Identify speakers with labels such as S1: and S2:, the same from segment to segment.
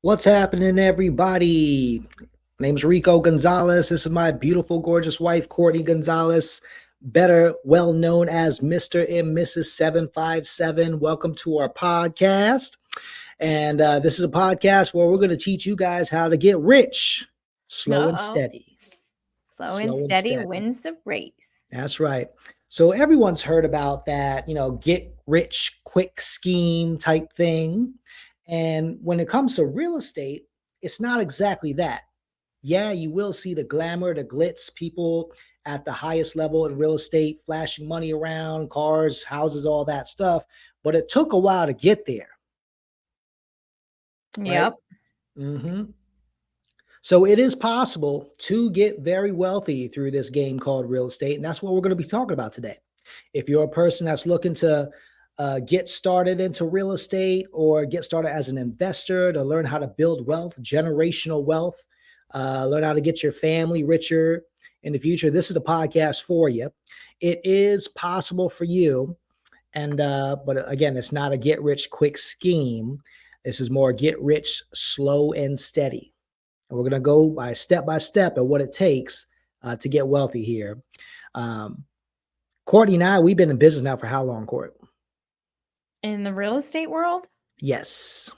S1: What's happening, everybody? My name's Rico Gonzalez. This is my beautiful, gorgeous wife, Courtney Gonzalez, better well known as Mr. and Mrs. 757. Welcome to our podcast. And this is a podcast where we're going to teach you guys how to get rich slow and
S2: Uh-oh.
S1: steady.
S2: Slow and
S1: Slow and
S2: steady
S1: steady.
S2: wins the race.
S1: That's right. So everyone's heard about that, get rich quick scheme type thing. And when it comes to real estate, it's not exactly that. Yeah, you will see the glamour, the glitz, people at the highest level in real estate flashing money around, cars, houses, all that stuff. But it took a while to get there, right?
S2: Yep.
S1: hmm So it is possible to get very wealthy through this game called real estate. And that's what we're going to be talking about today. If you're a person that's looking to get started into real estate or get started as an investor to learn how to build wealth, generational wealth, learn how to get your family richer in the future, this is the podcast for you. It is possible for you. And, but again, it's not a get rich quick scheme. This is more get rich slow and steady. And we're going to go by step at what it takes to get wealthy here. Um, Courtney and I, we've been in business now for how long, Court?
S2: In the real estate world,
S1: Yes.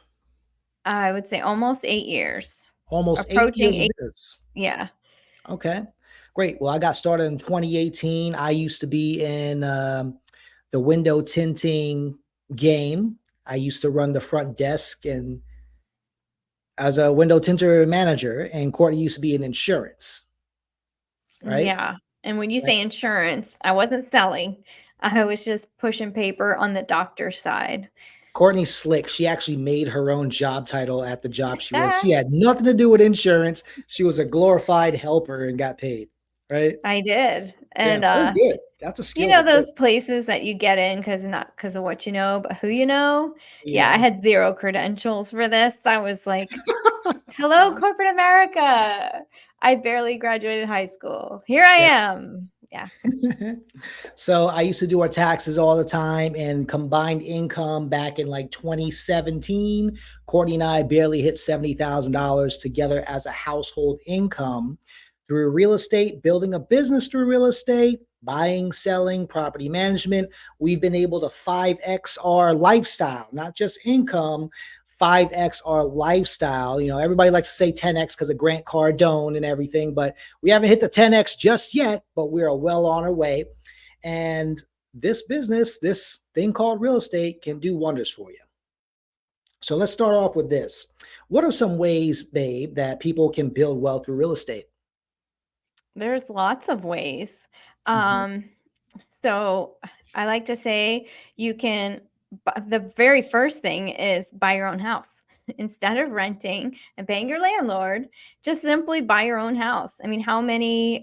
S2: I would say almost 8 years.
S1: Almost eight
S2: Approaching
S1: years of
S2: eight.
S1: business.
S2: Yeah.
S1: Okay. Great. Well, I got started in 2018. I used to be in the window tinting game. I used to run the front desk and as a window tinter manager, and Courtney used to be in insurance, right?
S2: Yeah. And when you
S1: Right.
S2: say insurance, I wasn't selling. I was just pushing paper on the doctor's side.
S1: Courtney's slick. She actually made her own job title at the job she was. She had nothing to do with insurance. She was a glorified helper and got paid, right?
S2: I did.
S1: Yeah,
S2: And
S1: very good. That's a
S2: you
S1: skill
S2: know
S1: to get.
S2: those places that you get in because not because of what you know, but who you know? Yeah, I
S1: Yeah.
S2: had zero credentials for this. I was like, hello, corporate America. I barely graduated high school. Here I
S1: Yeah.
S2: am. Yeah.
S1: So I used to do our taxes all the time and combined income back in like 2017. Courtney and I barely hit $70,000 together as a household income through real estate, building a business through real estate, buying, selling, property management. We've been able to 5X our lifestyle, not just income, 5X our lifestyle. Everybody likes to say 10X because of Grant Cardone and everything, but we haven't hit the 10X just yet, but we are well on our way. And this business, this thing called real estate, can do wonders for you. So let's start off with this. What are some ways, babe, that people can build wealth through real estate?
S2: There's lots of ways.
S1: Mhm.
S2: Um, so I like to say you can, the very first thing is buy your own house. Instead of renting and paying your landlord, just simply buy your own house. I mean, how many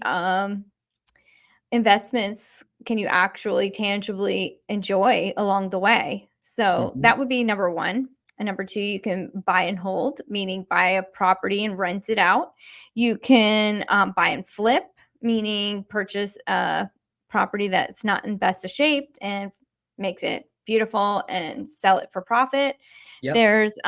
S2: investments can you actually tangibly enjoy along the way? So
S1: Mhm.
S2: that would be number one. And number two, you can buy and hold, meaning buy a property and rent it out. You can buy and flip, meaning purchase a property that's not in best of shape and makes it beautiful and sell it for profit.
S1: Yep.
S2: There's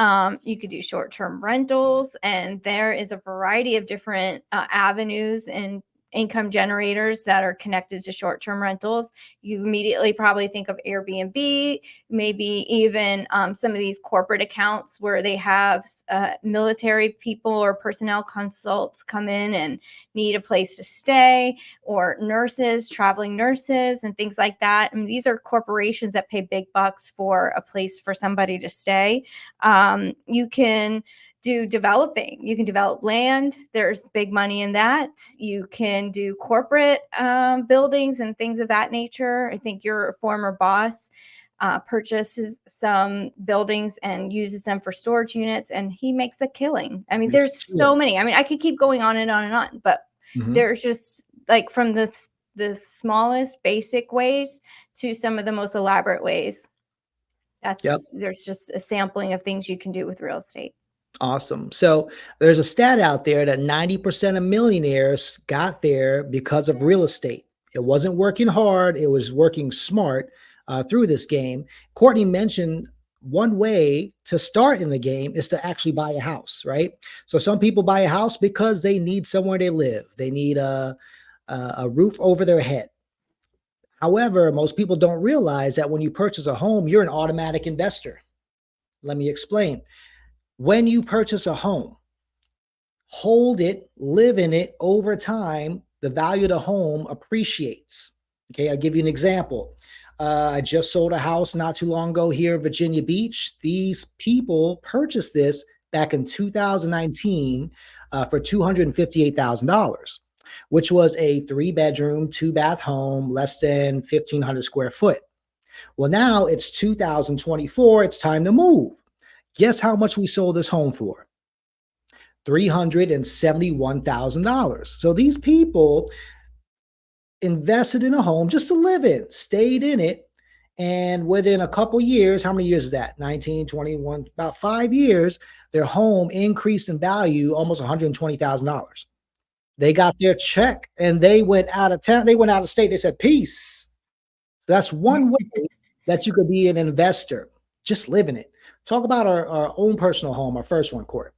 S2: you could do short-term rentals, and there is a variety of different avenues and income generators that are connected to short-term rentals. You immediately probably think of Airbnb, maybe even some of these corporate accounts where they have military people or personnel consults come in and need a place to stay, or nurses, traveling nurses, and things like that. I mean, these are corporations that pay big bucks for a place for somebody to stay. You can do developing. You can develop land. There's big money in that. You can do corporate buildings and things of that nature. I think your former boss purchases some buildings and uses them for storage units, and he makes a killing. I mean,
S1: Makes
S2: there's
S1: a
S2: so
S1: killing.
S2: many. I mean, I could keep going on and on and on, but
S1: Mhm.
S2: there's just like from the smallest basic ways to some of the most elaborate ways.
S1: Yep.
S2: There's just a sampling of things you can do with real estate.
S1: Awesome. So there's a stat out there that 90% of millionaires got there because of real estate. It wasn't working hard, it was working smart through this game. Courtney mentioned one way to start in the game is to actually buy a house, right? So some people buy a house because they need somewhere to live. They need a roof over their head. However, most people don't realize that when you purchase a home, you're an automatic investor. Let me explain. When you purchase a home, hold it, live in it over time, the value of the home appreciates. Okay, I'll give you an example. I just sold a house not too long ago here in Virginia Beach. These people purchased this back in 2019 for $258,000, which was a 3 bedroom, 2 bath home, less than 1,500 square foot. Well, now it's 2024. It's time to move. Guess how much we sold this home for? $371,000. So these people invested in a home just to live in, stayed in it. And within a couple years, how many years is that? 19, 21, about 5 years, their home increased in value almost $120,000. They got their check and they went out of town. They went out of state. They said, peace. So that's one way that you could be an investor, just live in it. Talk about our own personal home, our first one, Court.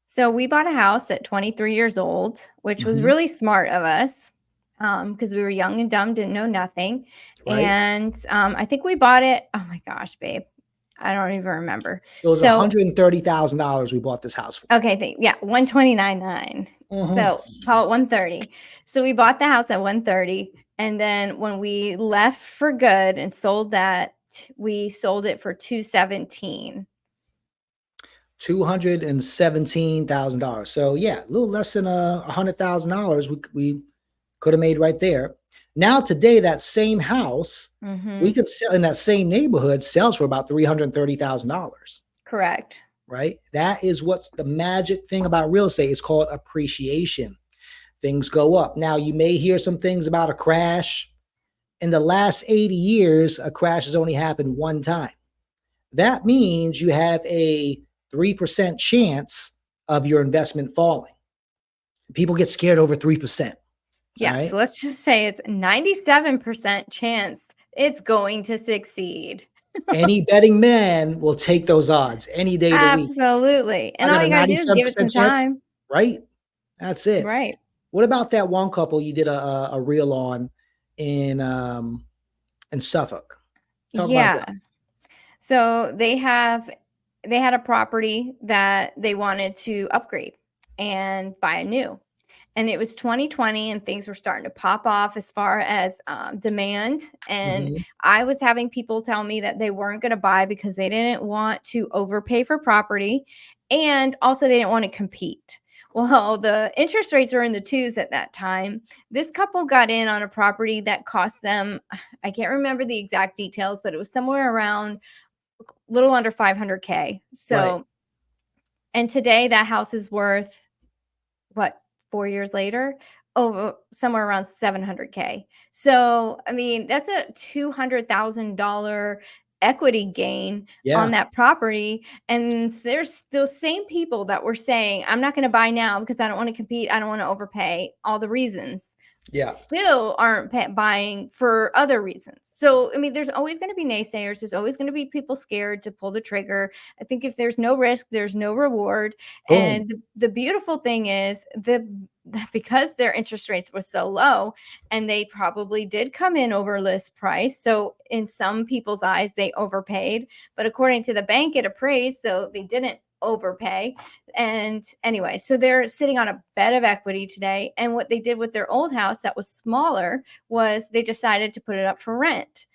S2: So we bought a house at 23 years old, which was
S1: Mhm.
S2: really smart of us because we were young and dumb, didn't know nothing.
S1: Right?
S2: And I think we bought it. Oh my gosh, babe. I don't even remember.
S1: It was
S2: So,
S1: $130,000 we bought this house for.
S2: okay, yeah, 129.9.
S1: Mhm.
S2: So call it 130. So we bought the house at 130. And then when we left for good and sold that, we sold it for 217.
S1: $217,000. So yeah, a little less than $100,000 we could have made right there. Now today, that same house we
S2: Mm-hmm.
S1: could sell in that same neighborhood sells for about $330,000.
S2: Correct.
S1: Right? That is what's the magic thing about real estate. It's called appreciation. Things go up. Now you may hear some things about a crash. In the last 80 years, a crash has only happened one time. That means you have a 3% chance of your investment falling. People get scared over 3%. All
S2: Yeah,
S1: right.
S2: so let's just say it's 97% chance it's going to succeed.
S1: Any betting man will take those odds any day of the week.
S2: Absolutely.
S1: I
S2: And
S1: got
S2: all
S1: a
S2: you gotta do is give it
S1: 97%
S2: some
S1: chance,
S2: time.
S1: right? That's it.
S2: Right.
S1: What about that one couple you did a reel on in Suffolk? Talk about
S2: Yeah.
S1: that.
S2: So they had a property that they wanted to upgrade and buy a new. And it was 2020 and things were starting to pop off as far as demand. And
S1: Mhm.
S2: I was having people tell me that they weren't going to buy because they didn't want to overpay for property and also they didn't want to compete. Well, the interest rates are in the twos at that time. This couple got in on a property that cost them, I can't remember the exact details, but it was somewhere around little under 500K.
S1: Right.
S2: So, and today that house is worth what, 4 years later, over somewhere around 700K. So, I mean, that's a $200,000 equity gain on
S1: Yeah.
S2: that property. And there's those same people that were saying, I'm not going to buy now because I don't want to compete. I don't want to overpay, all the reasons,
S1: Yeah.
S2: still aren't buying for other reasons. So, I mean, there's always going to be naysayers. There's always going to be people scared to pull the trigger. I think if there's no risk, there's no reward.
S1: Boom.
S2: And the beautiful thing is because their interest rates were so low and they probably did come in over list price. So in some people's eyes, they overpaid, but according to the bank, it appraised. So they didn't overpay. And anyway, so they're sitting on a bed of equity today. And what they did with their old house that was smaller was they decided to put it up for rent,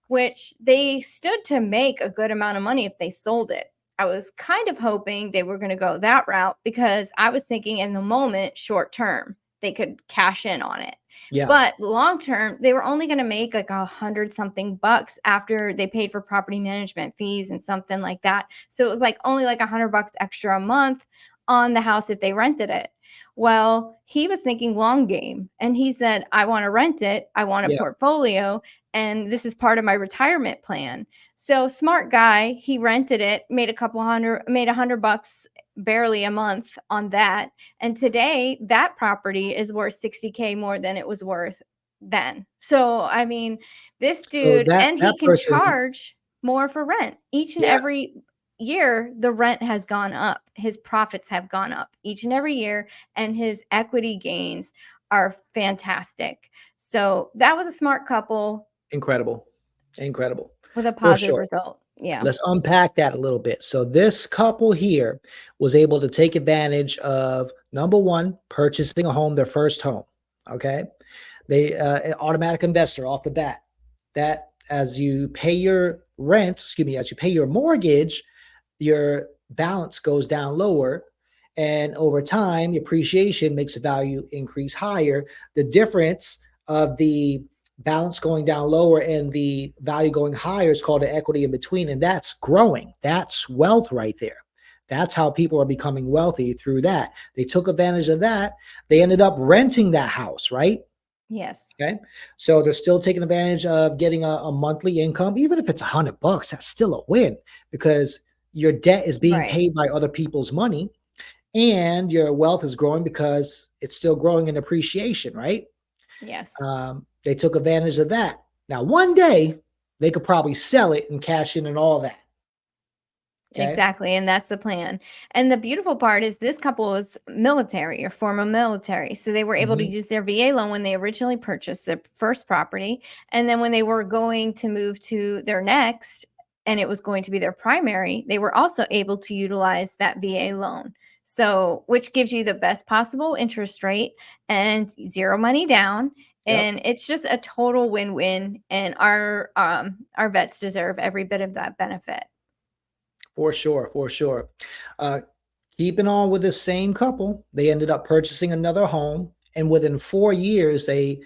S2: which they stood to make a good amount of money if they sold it. I was kind of hoping they were going to go that route because I was thinking in the moment, short term, they could cash in on it.
S1: Yeah.
S2: But long term, they were only going to make like 100 something bucks after they paid for property management fees and something like that. So it was like only like $100 extra a month on the house if they rented it. Well, he was thinking long game and he said, I want to rent it. I want a
S1: Yeah.
S2: portfolio and this is part of my retirement plan. So smart guy, he rented it, made $100 barely a month on that. And today that property is worth 60K more than it was worth then. So I mean, this
S1: So
S2: dude,
S1: that
S2: and he
S1: that
S2: can
S1: person
S2: charge. more for rent. Each and
S1: Yeah,
S2: every year, the rent has gone up. His profits have gone up each and every year, and his equity gains are fantastic. So that was a smart couple
S1: incredible. Incredible.
S2: with a
S1: For
S2: positive
S1: sure.
S2: result. Yeah.
S1: Let's unpack that a little bit. So this couple here was able to take advantage of number one, purchasing a home, their first home. Okay. They an automatic investor off the bat. That as you pay your rent, excuse me, as you pay your mortgage, your balance goes down lower. And over time, the appreciation makes the value increase higher. The difference of the balance going down lower and the value going higher is called the equity in between. And that's growing. That's wealth right there. That's how people are becoming wealthy through that. They took advantage of that. They ended up renting that house, right?
S2: Yes.
S1: Okay. So they're still taking advantage of getting a monthly income. Even if it's $100, that's still a win because your debt is being
S2: Right.
S1: paid by other people's money and your wealth is growing because it's still growing in appreciation, right?
S2: Yes.
S1: They took advantage of that. Now, one day they could probably sell it and cash in and all that. Okay.
S2: Exactly, and that's the plan. And the beautiful part is this couple is military or former military. So they were able to
S1: Hmm.
S2: use their VA loan when they originally purchased their first property. And then when they were going to move to their next, and it was going to be their primary, they were also able to utilize that VA loan. So, which gives you the best possible interest rate and zero money down.
S1: Yep.
S2: And it's just a total win-win. And our vets deserve every bit of that benefit.
S1: For sure. For sure. Uh, Keeping on with the same couple, they ended up purchasing another home. And within 4 years, they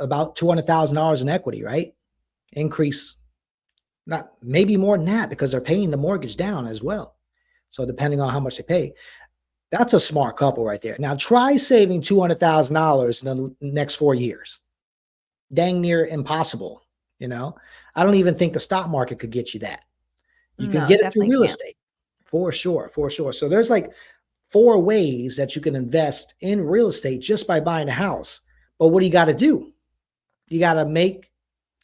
S1: about $200,000 in equity, right? Increase, not maybe more than that because they're paying the mortgage down as well. So depending on how much they pay, that's a smart couple right there. Now try saving $200,000 in the next 4 years. Dang near impossible. You know, I don't even think the stock market could get you that. You can
S2: No,
S1: get it through
S2: definitely
S1: real
S2: can't.
S1: estate for sure, for sure. So there's like four ways that you can invest in real estate just by buying a house. But what do you got to do? You got to make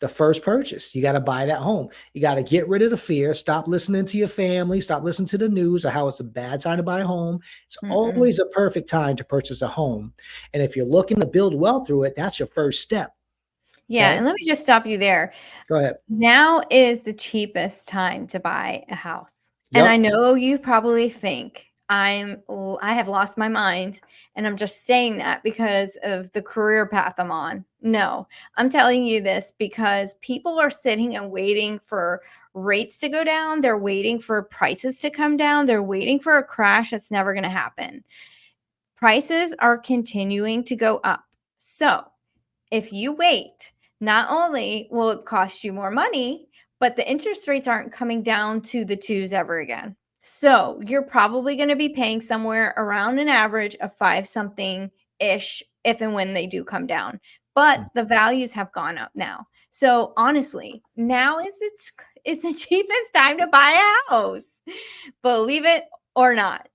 S1: the first purchase. You got to buy that home. You got to get rid of the fear. Stop listening to your family. Stop listening to the news or how it's a bad time to buy a home. It's
S2: Mm-mm.
S1: always a perfect time to purchase a home. And if you're looking to build wealth through it, that's your first step.
S2: Yeah,
S1: Okay.
S2: and let me just stop you there.
S1: Go ahead.
S2: Now is the cheapest time to buy a house. And I
S1: Yep.
S2: know you probably think I have lost my mind and I'm just saying that because of the career path I'm on. No, I'm telling you this because people are sitting and waiting for rates to go down. They're waiting for prices to come down. They're waiting for a crash that's never going to happen. Prices are continuing to go up. So, if you wait, not only will it cost you more money, but the interest rates aren't coming down to the twos ever again. So you're probably going to be paying somewhere around an average of five something ish if and when they do come down. But the values have gone up now. So honestly, now is the cheapest time to buy a house. Believe it or not.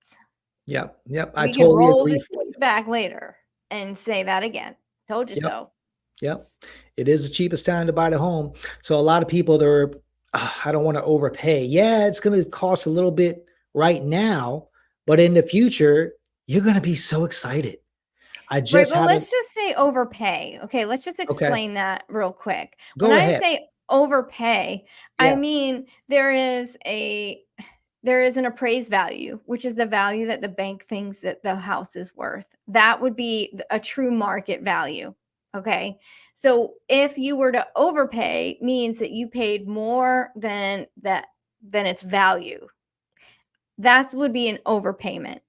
S1: Yep. Yep. I
S2: We can
S1: totally
S2: roll
S1: agree
S2: this
S1: for you.
S2: tape back later and say that again. Told you
S1: Yep.
S2: so.
S1: Yep. It is the cheapest time to buy the home. So a lot of people they're I don't want to overpay. Yeah, it's going to cost a little bit right now, but in the future, you're going to be so excited. I
S2: Right,
S1: just
S2: but
S1: had a
S2: let's just say overpay. Okay, let's just
S1: okay,
S2: explain that real quick. When
S1: go
S2: I
S1: ahead.
S2: say overpay, I
S1: Yeah.
S2: mean there is an appraised value, which is the value that the bank thinks that the house is worth. That would be a true market value. Okay. So if you were to overpay means that you paid more than its value. That would be an overpayment.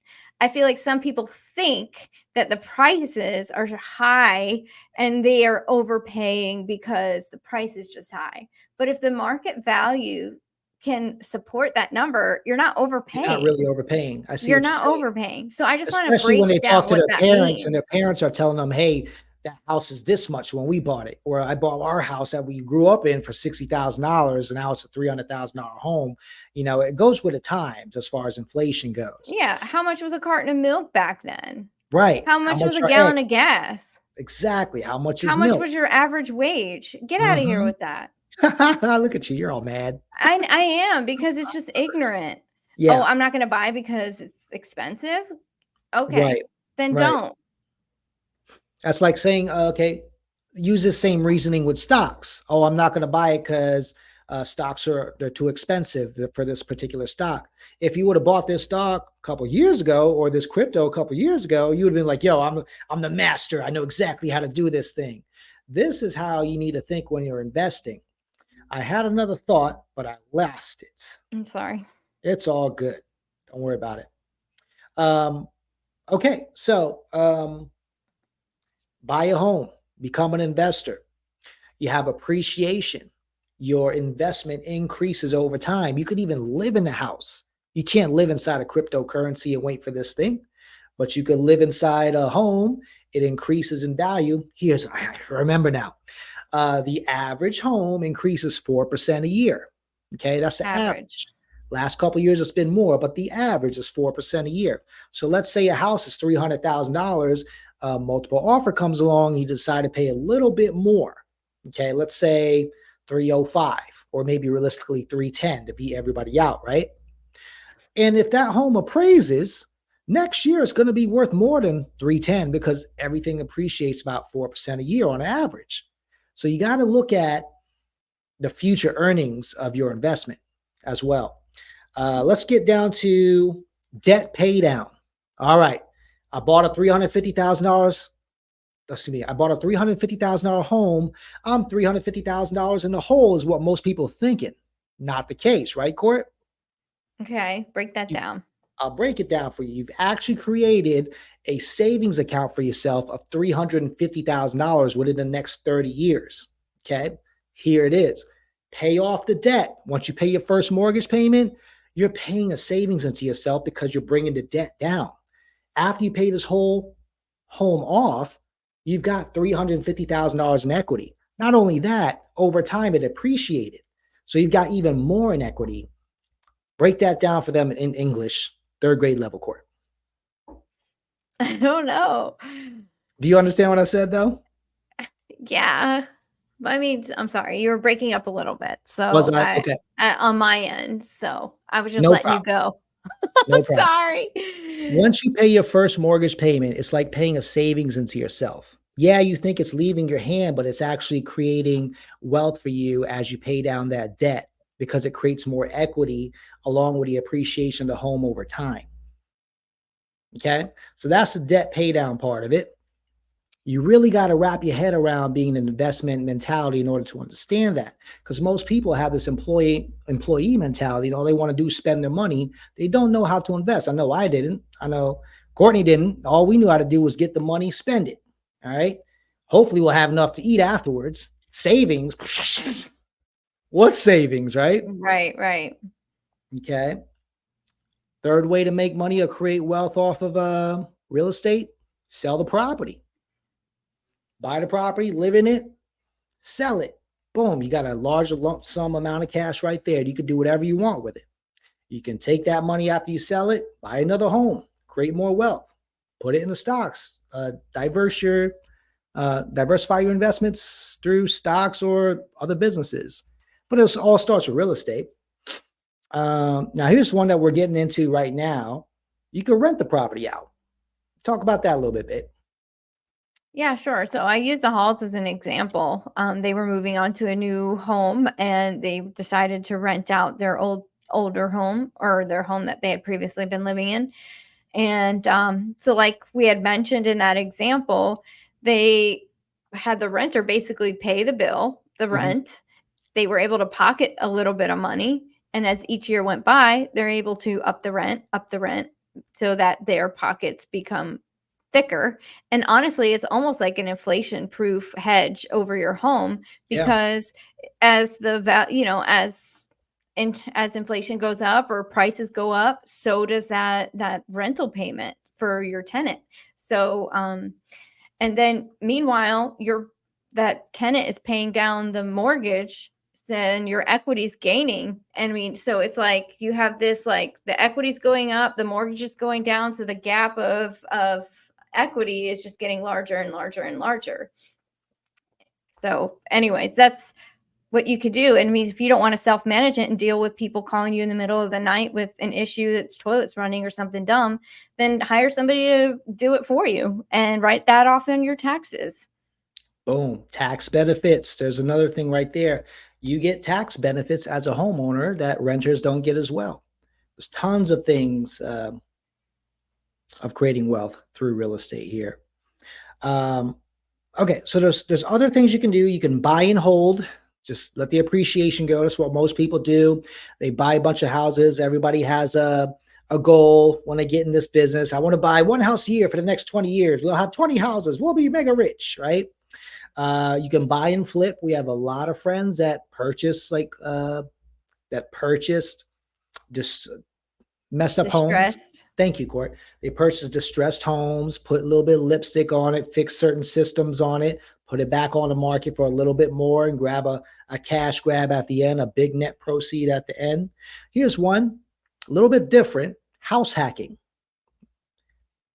S2: I feel like some people think that the prices are high and they are overpaying because the price is just high. But if the market value can support that number, you're not
S1: You're not
S2: overpaying.
S1: really overpaying. I see
S2: You're
S1: what you're
S2: not
S1: saying.
S2: overpaying. So I just want to
S1: Especially when
S2: break
S1: they
S2: it
S1: talk
S2: down
S1: to
S2: what
S1: their
S2: that
S1: parents and their
S2: means.
S1: parents are telling them, "Hey, that house is this much when we bought it," or "I bought our house that we grew up in for $60,000 and now it's a $300,000 home." You know, it goes with the times as far as inflation goes.
S2: Yeah. How much was a carton of milk back then?
S1: Right.
S2: How
S1: How
S2: much was
S1: much
S2: a
S1: are
S2: gallon
S1: eggs?
S2: of gas?
S1: Exactly. How much
S2: How
S1: is
S2: much
S1: milk?
S2: was your average wage? Get out of here
S1: Mhm.
S2: with that.
S1: Look at you. You're all mad.
S2: I am because it's just ignorant. Oh,
S1: Yeah.
S2: I'm not gonna buy because it's expensive? Okay,
S1: Right.
S2: then
S1: Right.
S2: don't.
S1: That's like saying, okay, use the same reasoning with stocks. Oh, I'm not going to buy it because stocks are they're too expensive for this particular stock. If you would have bought this stock a couple years ago or this crypto a couple years ago, you would have been like, "Yo, I'm the master. I know exactly how to do this thing." This is how you need to think when you're investing. I had another thought, but I lost it.
S2: I'm sorry.
S1: It's all good. Don't worry about it. Um, okay, so buy a home, become an investor. You have appreciation. Your investment increases over time. You could even live in the house. You can't live inside a cryptocurrency and wait for this thing, but you could live inside a home. It increases in value. I remember now. The average home increases 4% a year. Okay, that's the
S2: Average.
S1: average. Last couple years, it's been more, but the average is 4% a year. So let's say a house is $300,000. Multiple offer comes along, you decide to pay a little bit more. Okay, let's say 305 or maybe realistically 310 to beat everybody out, right? And if that home appraises, next year it's going to be worth more than 310 because everything appreciates about 4% a year on average. So you got to look at the future earnings of your investment as well. Let's get down to debt pay down. All right. I bought a $350,000. Excuse me. I bought a $350,000 home. I'm $350,000 in the hole, is what most people are thinking. Not the case, right, Court?
S2: Okay, break that
S1: You,
S2: down.
S1: I'll break it down for you. You've actually created a savings account for yourself of $350,000 within the next 30 years. Okay. Here it is. Pay off the debt. Once you pay your first mortgage payment, you're paying a savings into yourself because you're bringing the debt down. After you pay this whole home off, you've got $350,000 in equity. Not only that, over time it appreciated. So you've got even more in equity. Break that down for them in English, third grade level, Court.
S2: I don't know.
S1: Do you understand what I said though?
S2: Yeah. I mean, I'm sorry, you were breaking up a little bit.
S1: Was
S2: So
S1: I okay?
S2: on my end, so I was just
S1: No
S2: letting you
S1: problem.
S2: go.
S1: No problem.
S2: Sorry.
S1: Once you pay your first mortgage payment, it's like paying a savings into yourself. Yeah, you think it's leaving your hand, but it's actually creating wealth for you as you pay down that debt because it creates more equity along with the appreciation of the home over time. Okay. So that's the debt pay down part of it. You really got to wrap your head around being an investment mentality in order to understand that, because most people have this employee mentality. All they want to do is spend their money. They don't know how to invest. I know I didn't. I know Courtney didn't. All we knew how to do was get the money, spend it. All right. Hopefully we'll have enough to eat afterwards. Savings. What's savings, right?
S2: Right, right.
S1: Okay. Third way to make money or create wealth off of real estate: sell the property. Buy the property, live in it, sell it. Boom, you got a large lump sum amount of cash right there. You can do whatever you want with it. You can take that money after you sell it, buy another home, create more wealth, put it in the stocks, diversify your investments through stocks or other businesses. But it all starts with real estate. Now, here's one that we're getting into right now. You can rent the property out. Talk about that a little bit.
S2: Yeah, sure. So I use the halls as an example. They were moving on to a new home and they decided to rent out their older home or their home that they had previously been living in. And so, like we had mentioned in that example, they had the renter basically pay the bill, the
S1: Mhm.
S2: rent. They were able to pocket a little bit of money. And as each year went by, they're able to up the rent so that their pockets become thicker. And honestly, it's almost like an inflation proof hedge over your home
S1: Yeah,
S2: because as the as inflation goes up or prices go up, so does that rental payment for your tenant. So and then meanwhile, your that tenant is paying down the mortgage, then your equity's gaining. I mean, so it's like you have this like the equity's going up, the mortgage is going down, so the gap of equity is just getting larger and larger and larger. So, anyways, that's what you could do. And I mean, if you don't want to self-manage it and deal with people calling you in the middle of the night with an issue that's toilet's running or something dumb, then hire somebody to do it for you and write that off on your taxes.
S1: Boom. Tax benefits. There's another thing right there. You get tax benefits as a homeowner that renters don't get as well. There's tons of things of creating wealth through real estate here. Um, okay, so there's other things you can do. You can buy and hold. Just let the appreciation go. That's what most people do. They buy a bunch of houses. Everybody has a goal when they get in this business. I want to buy one house a year for the next 20 years. We'll have 20 houses. We'll be mega rich, right? You can buy and flip. We have a lot of friends that purchased just messed up homes.
S2: Distressed.
S1: Thank you, Court. They purchased distressed homes, put a little bit of lipstick on it, fix certain systems on it, put it back on the market for a little bit more and grab a cash grab at the end, a big net proceed at the end. Here's one, a little bit different, house hacking.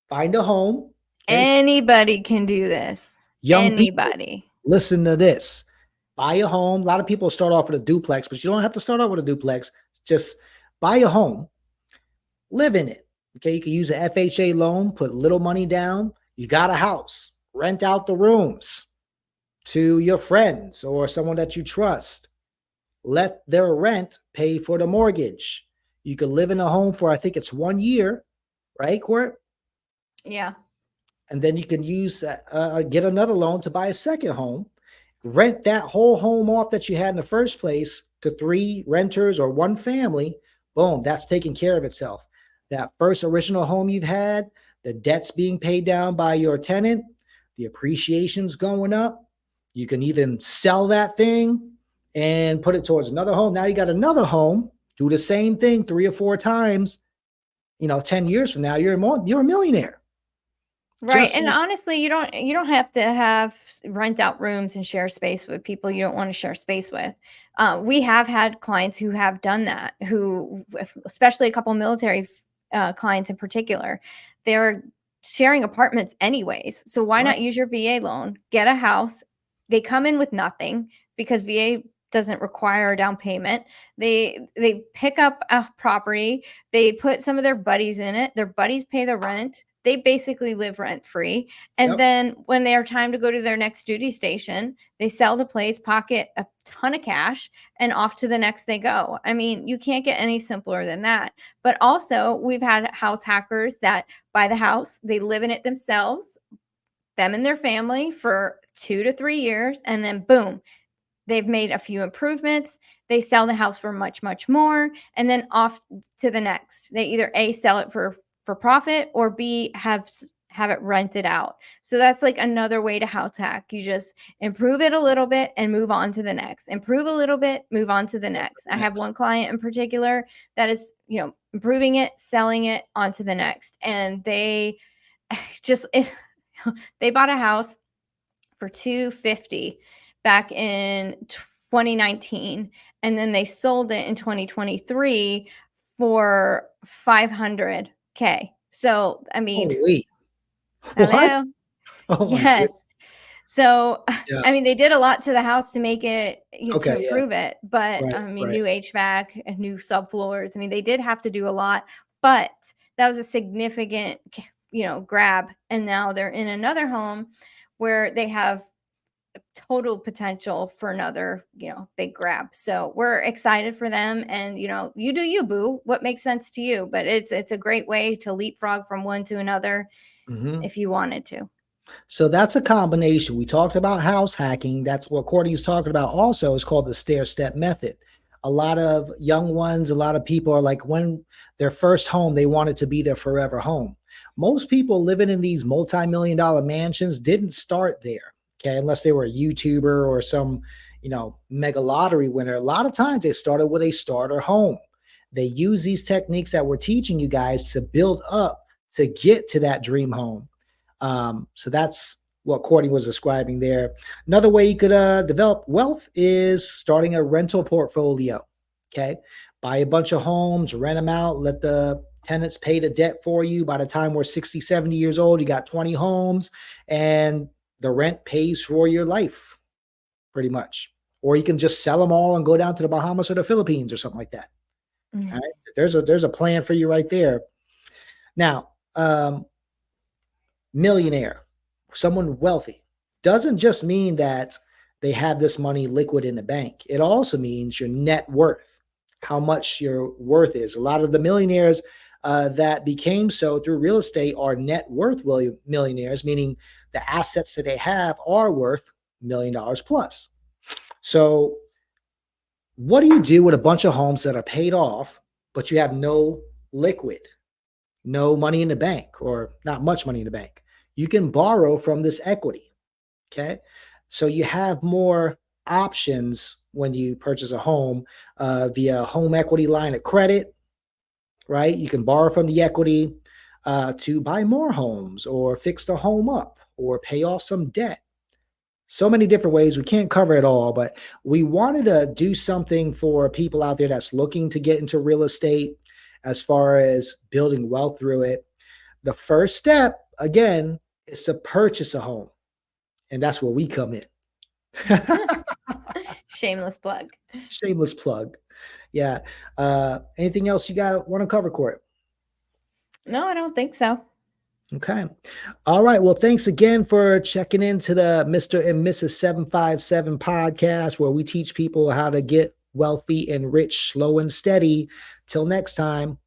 S1: Find a home.
S2: Anybody can do this.
S1: Young people,
S2: Anybody.
S1: listen to this. Buy a home. A lot of people start off with a duplex, but you don't have to start off with a duplex. Just buy a home, live in it. Okay, you can use an FHA loan, put little money down. You got a house, rent out the rooms to your friends or someone that you trust. Let their rent pay for the mortgage. You can live in a home for, I think it's 1 year, right, Court?
S2: Yeah.
S1: And then you can get another loan to buy a second home, rent that whole home off that you had in the first place to 3 renters or 1 family. Boom, that's taking care of itself. That first original home you've had, the debt's being paid down by your tenant, the appreciation's going up. You can either sell that thing and put it towards another home. Now you got another home, do the same thing 3 or 4 times. 10 years from now, you're a millionaire.
S2: Right. And honestly, you don't have to rent out rooms and share space with people you don't want to share space with. We have had clients who have done that, who, especially a couple military clients in particular, they're sharing apartments anyways. So why not use your VA loan, get a house? They come in with nothing because VA doesn't require a down payment. They pick up a property, they put some of their buddies in it, their buddies pay the rent. They basically live rent free. And then when they are time to go to their next duty station, they sell the place, pocket a ton of cash, and off to the next they go. I mean, you can't get any simpler than that. But also, we've had house hackers that buy the house, they live in it themselves, them and their family for 2 to 3 years, and then boom, they've made a few improvements. They sell the house for much, much more, and then off to the next. They either A, sell it for profit, or B, have it rented out. So that's like another way to house hack. You just improve it a little bit and move on to the next. Improve a little bit, move on to the next. I have one client in particular that is, improving it, selling it, on to the next. And they they bought a house for $250 back in 2019, and then they sold it in 2023 for $500K. So, I mean,
S1: holy,
S2: hello.
S1: what? Oh my
S2: Yes.
S1: goodness.
S2: So,
S1: Yeah.
S2: I mean, they did a lot to the house to make it, to
S1: Okay. Yeah.
S2: improve it. But I mean,
S1: Right.
S2: new HVAC, new subfloors. I mean, they did have to do a lot, but that was a significant, grab. And now they're in another home where they have total potential for another, big grab. So we're excited for them. And, you do you, boo, what makes sense to you. But it's a great way to leapfrog from one to another if you wanted to.
S1: So that's a combination. We talked about house hacking. That's what Courtney's talking about also, is called the stair step method. A lot of young ones, a lot of people are like, when their first home, they want it to be their forever home. Most people living in these multi-million-dollar mansions didn't start there, okay, unless they were a YouTuber or some, mega lottery winner. A lot of times they started with a starter home. They use these techniques that we're teaching you guys to build up to get to that dream home. So that's what Courtney was describing there. Another way you could develop wealth is starting a rental portfolio. Okay. Buy a bunch of homes, rent them out, let the tenants pay the debt for you. By the time we're 60, 70 years old, you got 20 homes and the rent pays for your life pretty much. or you can just sell them all and go down to the Bahamas or the Philippines or something like that. All
S2: Mhm.
S1: right. There's a plan for you right there. Now, millionaire, someone wealthy, doesn't just mean that they have this money liquid in the bank. It also means your net worth, how much your worth is. A lot of the millionaires that became so through real estate are net worth millionaires, meaning the assets that they have are worth $1 million plus. So, what do you do with a bunch of homes that are paid off, but you have no liquid? No money in the bank or not much money in the bank. You can borrow from this equity. Okay. So you have more options when you purchase a home via home equity line of credit, right? You can borrow from the equity to buy more homes or fix the home up or pay off some debt. So many different ways. We can't cover it all, but we wanted to do something for people out there that's looking to get into real estate as far as building wealth through it. The first step, again, is to purchase a home. And that's where we come in.
S2: Shameless plug.
S1: Shameless plug. Yeah. Anything else you got want to cover, Court?
S2: No, I don't think so.
S1: Okay. All right. Well, thanks again for checking into the Mr. and Mrs. 757 podcast, where we teach people how to get wealthy and rich, slow and steady. Till next time.